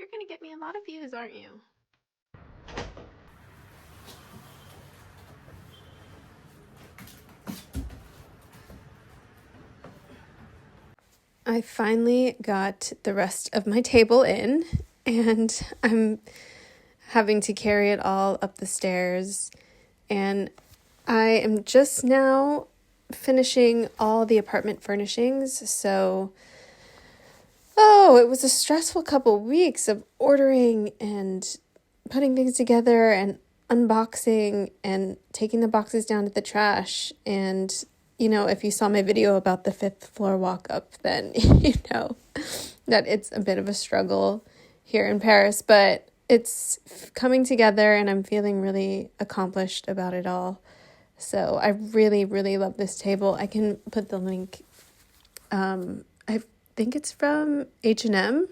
You're gonna get me a lot of views, aren't you? I finally got the rest of my table in, and I'm having to carry it all up the stairs, and I am just now finishing all the apartment furnishings. So it was a stressful couple weeks of ordering and putting things together and unboxing and taking the boxes down to the trash. And if you saw my video about the 5th floor walk up, then you know that it's a bit of a struggle here in Paris, but it's coming together and I'm feeling really accomplished about it all. So I really, really love this table. I can put the link. I think it's from H&M.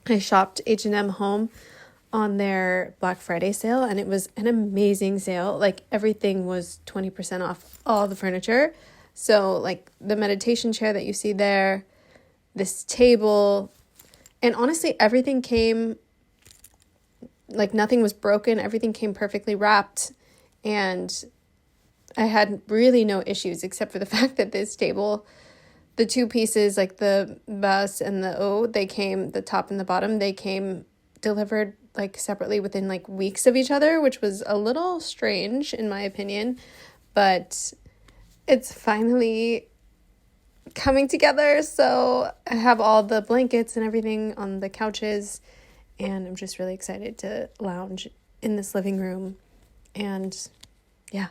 I shopped H&M Home on their Black Friday sale, and it was an amazing sale. Like, everything was 20% off all the furniture. So like the meditation chair that you see there, this table, and honestly everything came, like, nothing was broken. Everything came perfectly wrapped, and I had really no issues except for the fact that this table, the two pieces, like the bas and the haut, they came, the top and the bottom, they came delivered like separately within like weeks of each other, which was a little strange in my opinion, but it's finally coming together. So I have all the blankets and everything on the couches, and I'm just really excited to lounge in this living room and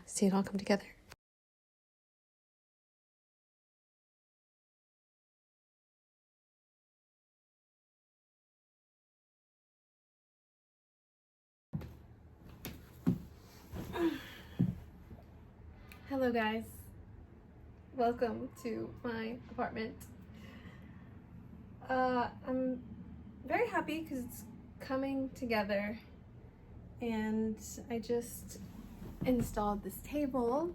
see it all come together. Hello guys, welcome to my apartment. I'm very happy because it's coming together, and I just installed this table.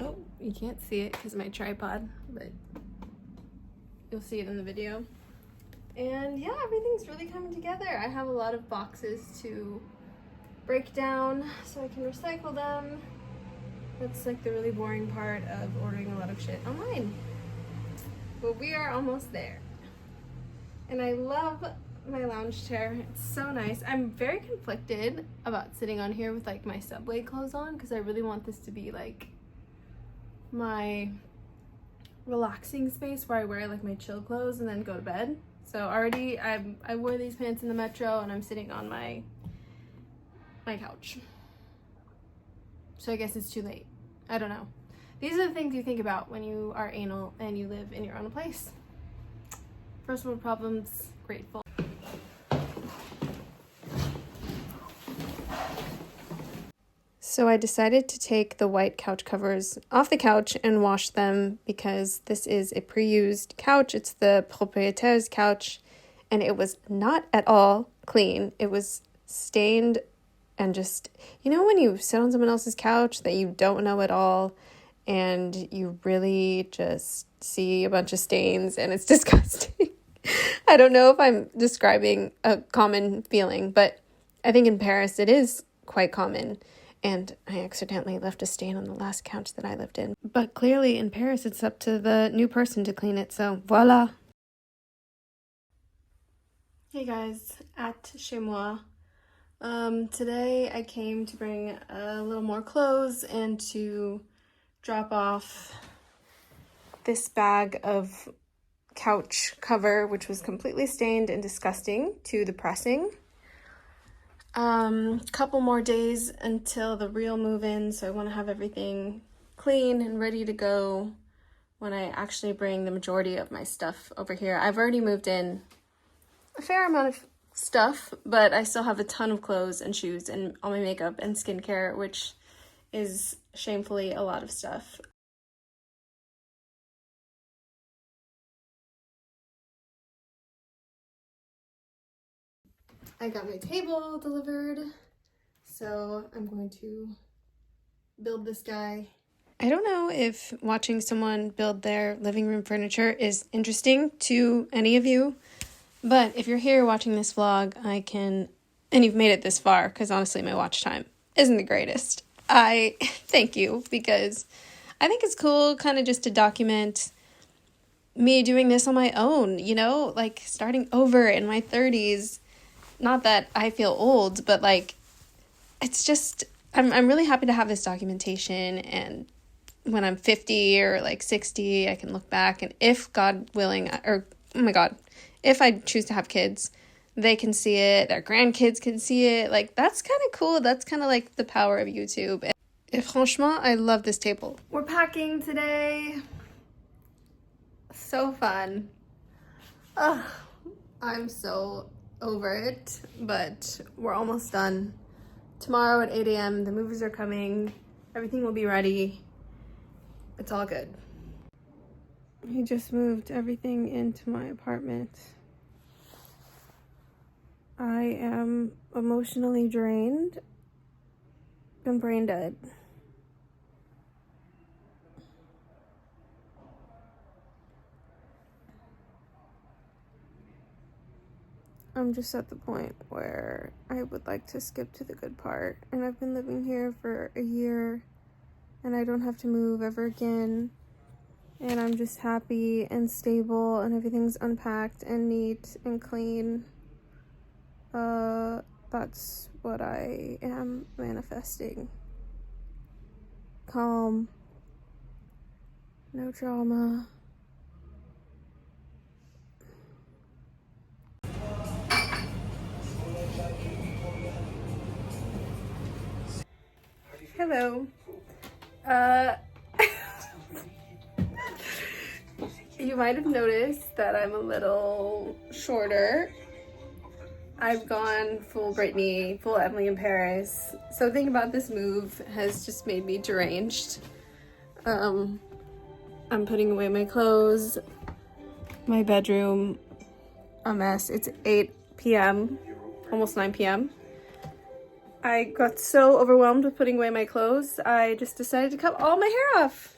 Oh, you can't see it because of my tripod, but you'll see it in the video. And everything's really coming together. I have a lot of boxes to break down so I can recycle them. That's like the really boring part of ordering a lot of shit online. But we are almost there. And I love my lounge chair. It's so nice. I'm very conflicted about sitting on here with like my subway clothes on because I really want this to be like my relaxing space where I wear like my chill clothes and then go to bed. So already I wore these pants in the metro and I'm sitting on my couch. So I guess it's too late. I don't know. These are the things you think about when you are anal and you live in your own place. First world problems, grateful. So I decided to take the white couch covers off the couch and wash them because this is a pre-used couch. It's the propriétaire's couch, and it was not at all clean. It was stained and just, when you sit on someone else's couch that you don't know at all and you really just see a bunch of stains and it's disgusting. I don't know if I'm describing a common feeling, but I think in Paris it is quite common. And I accidentally left a stain on the last couch that I lived in. But clearly in Paris it's up to the new person to clean it, so voila. Hey guys, at Chez Moi. Today I came to bring a little more clothes and to drop off this bag of couch cover, which was completely stained and disgusting, to the pressing. Couple more days until the real move-in, so I want to have everything clean and ready to go when I actually bring the majority of my stuff over here. I've already moved in a fair amount of stuff, but I still have a ton of clothes and shoes and all my makeup and skincare, which is shamefully a lot of stuff. I got my table delivered, so I'm going to build this guy. I don't know if watching someone build their living room furniture is interesting to any of you. But if you're here watching this vlog, and you've made it this far, because honestly my watch time isn't the greatest, I thank you, because I think it's cool kind of just to document me doing this on my own, you know, like starting over in my 30s. Not that I feel old, but like, it's just, I'm really happy to have this documentation, and when I'm 50 or like 60, I can look back, and if God willing, or oh my God, if I choose to have kids, they can see it, their grandkids can see it. Like, that's kind of cool. That's kind of like the power of YouTube. And franchement, I love this table. We're packing today. So fun. Ugh, I'm so over it, but we're almost done. Tomorrow at 8 a.m. the movers are coming. Everything will be ready. It's all good. He just moved everything into my apartment. I am emotionally drained and brain dead. I'm just at the point where I would like to skip to the good part. And I've been living here for a year, and I don't have to move ever again. And I'm just happy and stable, and everything's unpacked and neat and clean. That's what I am manifesting. Calm. No drama. Hello. You might have noticed that I'm a little shorter. I've gone full Britney, full Emily in Paris. Something about this move has just made me deranged. I'm putting away my clothes. My bedroom, a mess. It's 8 p.m., almost 9 p.m. I got so overwhelmed with putting away my clothes, I just decided to cut all my hair off.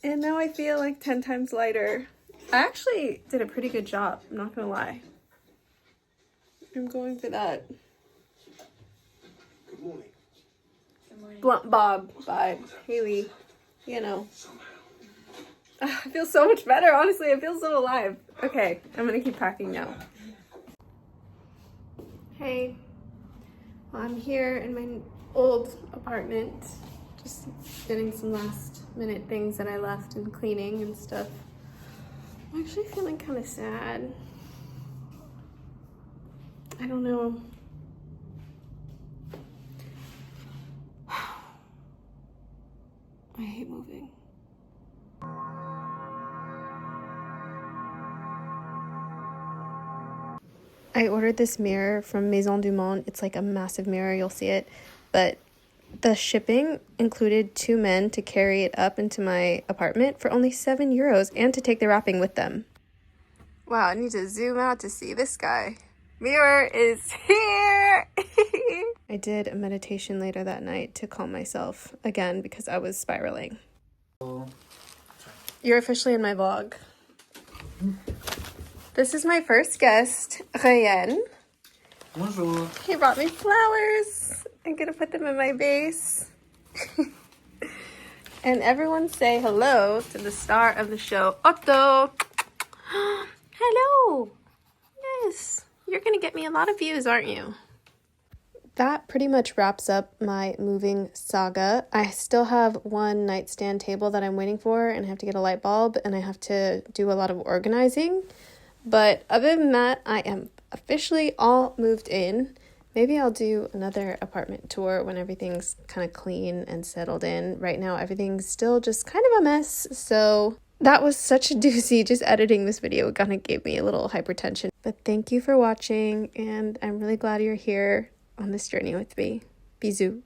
And now I feel like 10 times lighter. I actually did a pretty good job, I'm not gonna lie. I'm going for that Good morning. Blunt Bob vibe. Haley, you know. I feel so much better, honestly. I feel so alive. Okay, I'm gonna keep packing now. Hey, well, I'm here in my old apartment, just getting some last minute things that I left and cleaning and stuff. I'm actually feeling kind of sad. I don't know. I hate moving. I ordered this mirror from Maison du Monde. It's like a massive mirror, you'll see it. But the shipping included 2 men to carry it up into my apartment for only €7 and to take the wrapping with them. Wow, I need to zoom out to see this guy. Mirror is here! I did a meditation later that night to calm myself again because I was spiraling. You're officially in my vlog. This is my first guest, Ryan. Bonjour. He brought me flowers. I'm gonna put them in my vase. And everyone say hello to the star of the show, Otto. Hello. Yes, you're gonna get me a lot of views, aren't you? That pretty much wraps up my moving saga. I still have one nightstand table that I'm waiting for, and I have to get a light bulb, and I have to do a lot of organizing. But other than that, I am officially all moved in. Maybe I'll do another apartment tour when everything's kind of clean and settled in. Right now, everything's still just kind of a mess. So that was such a doozy. Just editing this video kind of gave me a little hypertension. But thank you for watching, and I'm really glad you're here on this journey with me. Bisous.